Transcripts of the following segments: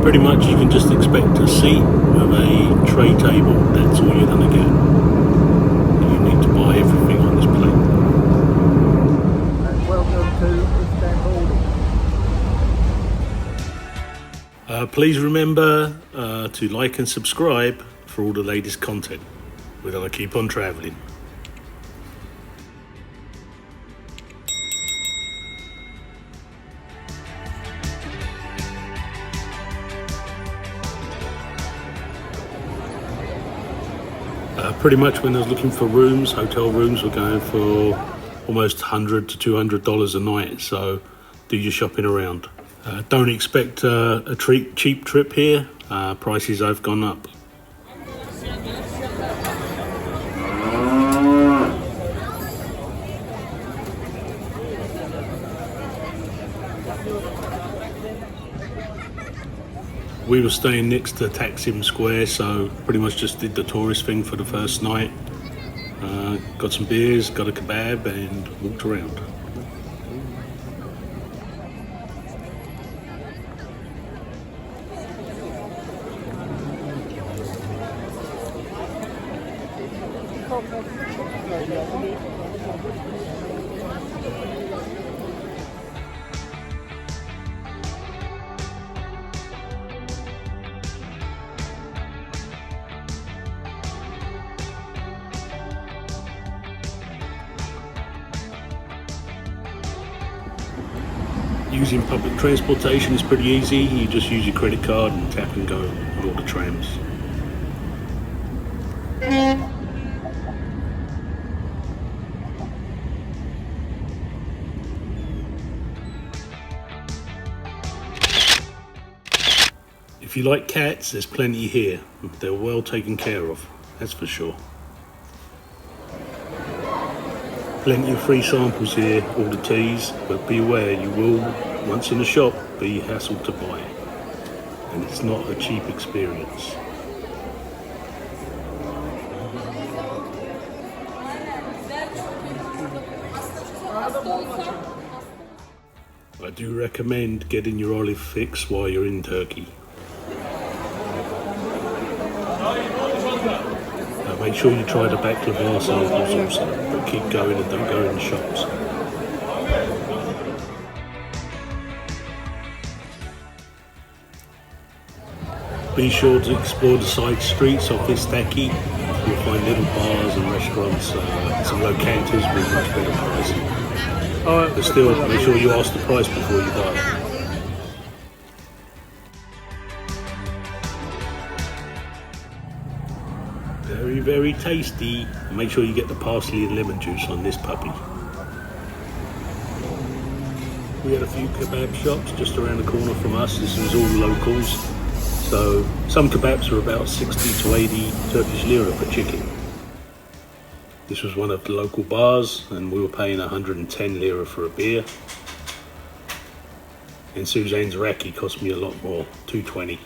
Pretty much you can just expect a seat with a tray table. That's all you're going to get. You need to buy everything on this plane. Welcome to Istanbul. Please remember to like and subscribe for all the latest content. We're going to keep on traveling. Pretty much when I was looking for rooms, hotel rooms were going for almost $100 to $200 a night, so do your shopping around. Don't expect a cheap trip here. Prices have gone up. We were staying next to Taksim Square, so pretty much just did the tourist thing for the first night. Got some beers, got a kebab, and walked around. Using public transportation is pretty easy. You just use your credit card and tap and go on all the trams. If you like cats, there's plenty here. They're well taken care of, that's for sure. Plenty of free samples here, all the teas, but be aware you will, once in the shop, be hassled to buy. And it's not a cheap experience. I do recommend getting your olive fix while you're in Turkey. Make sure you try the baklava samples also, but keep going and don't go in the shops. Be sure to explore the side streets of Istanbul. You'll find little bars and restaurants, some locanters with much better pricing. But still, make sure you ask the price before you buy. Very, very tasty. Make sure you get the parsley and lemon juice on this puppy. We had a few kebab shops just around the corner from us. This was all locals. So some kebabs were about 60 to 80 Turkish lira for chicken. This was one of the local bars and we were paying 110 lira for a beer. And Suzanne's raki cost me a lot more, 220.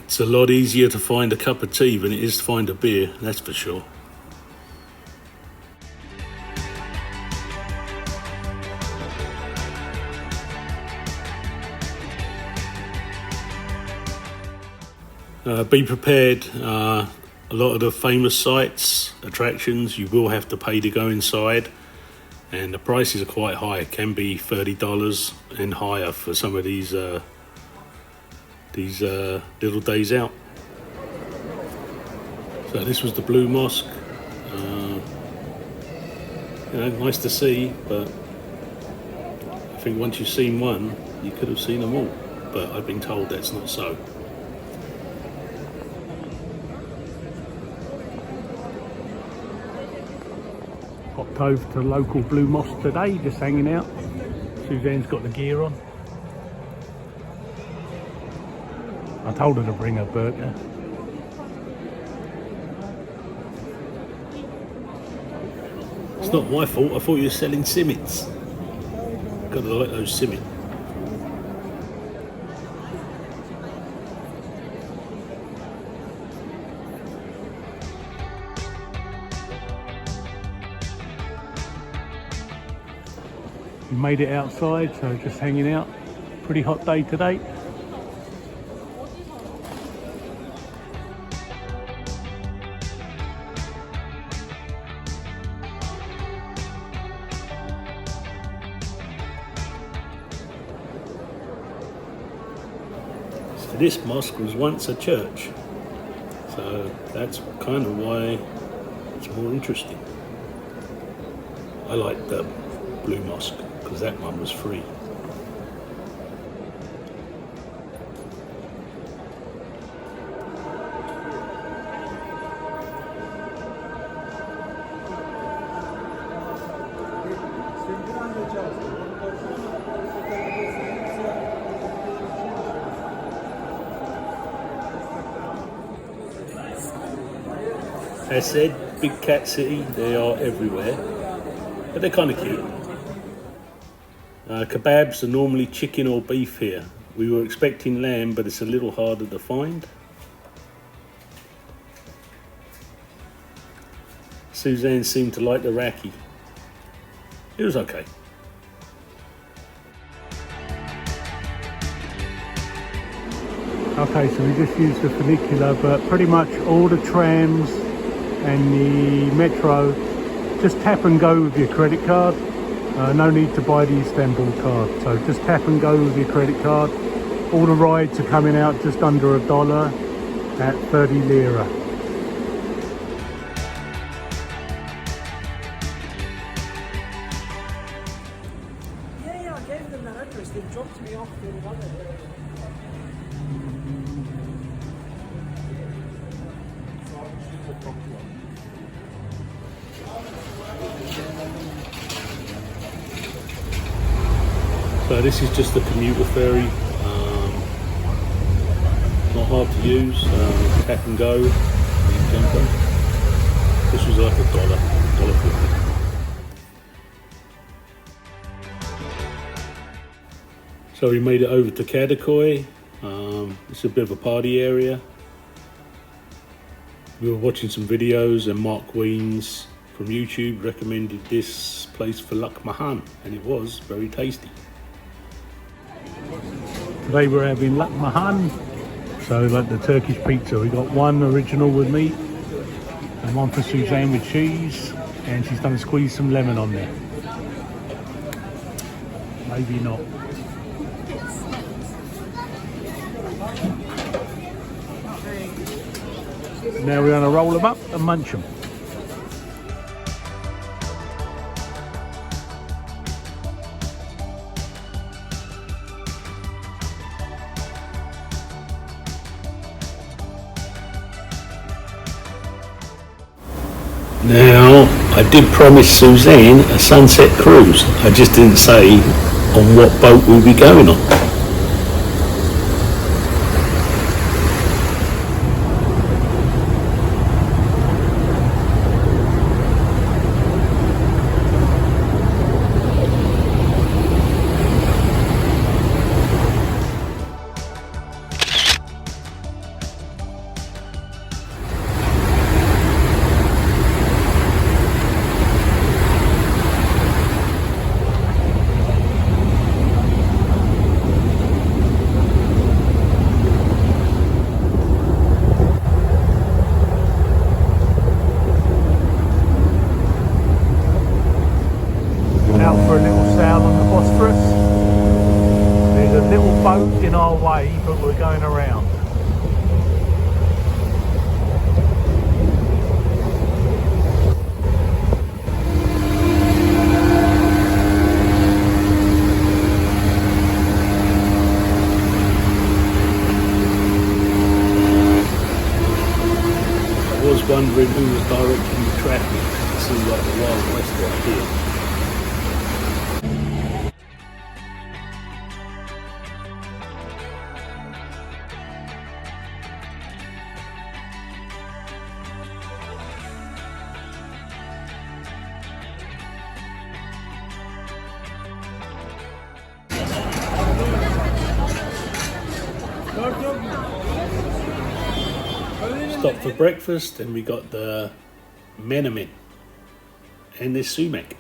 It's a lot easier to find a cup of tea than it is to find a beer, that's for sure. Be prepared. A lot of the famous sites, attractions, you will have to pay to go inside, and the prices are quite high. It can be $30 and higher for some of these little days out. So this was the Blue Mosque. Nice to see, but I think once you've seen one, you could have seen them all. But I've been told that's not so. Popped over to the local Blue Mosque today, just hanging out. Suzanne's got the gear on. I told her to bring her burqa. It's not my fault, I thought you were selling Simmits. Gotta like those Simmits. made it outside, so just hanging out. Pretty hot day today. So this mosque was once a church, so that's kind of why it's more interesting. I like the Blue Mosque because that one was free. As said, big cat city, they are everywhere, but they're kind of cute. Kebabs are normally chicken or beef here. We were expecting lamb, but it's a little harder to find. Suzanne seemed to like the raki. It was okay. Okay, so we just used the funicular, but pretty much all the trams and the metro, just tap and go with your credit card. No need to buy the Istanbul card, so just tap and go with your credit card. All the rides are coming out just under $1 at 30 lira. Yeah, I gave them that address. They dropped me off in one of them. So this is just the commuter ferry, not hard to use, tap and go, This was like $1.50. So we made it over to Kadikoy. It's a bit of a party area. We were watching some videos and Mark Weens from YouTube recommended this place for Lakmahan, and it was very tasty. Today we're having Lakmahan, so like the Turkish pizza. We got one original with meat and one for Suzanne with cheese, and she's done squeeze some lemon on there. Maybe not. Now we're going to roll them up and munch them. Now, I did promise Suzanne a sunset cruise. I just didn't say on what boat we'll be going on. Out for a little sail on the Bosphorus. There's a little boat in our way, but we're going around. I was wondering who was directing the traffic. It seemed like the Wild West right here. Stopped for breakfast and we got the menemen and this sumac.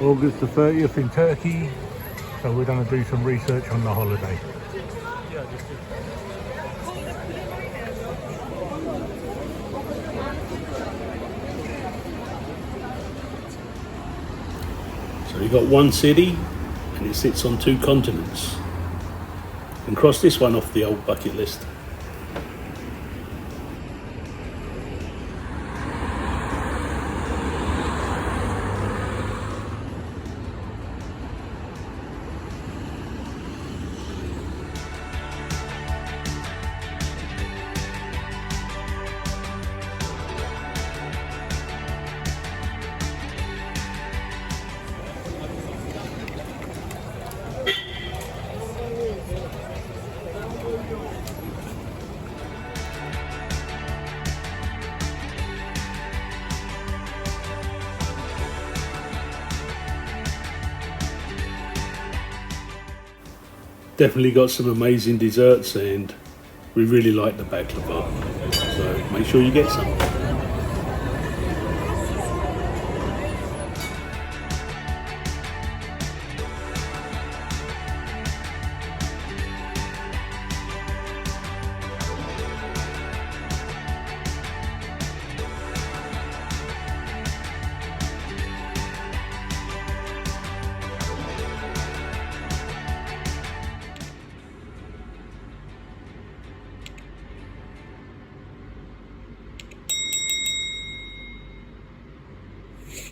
August the 30th in Turkey. So we're going to do some research on the holiday. So you've got one city and it sits on two continents. And cross this one off the old bucket list. Definitely got some amazing desserts and we really like the baklava. So make sure you get some.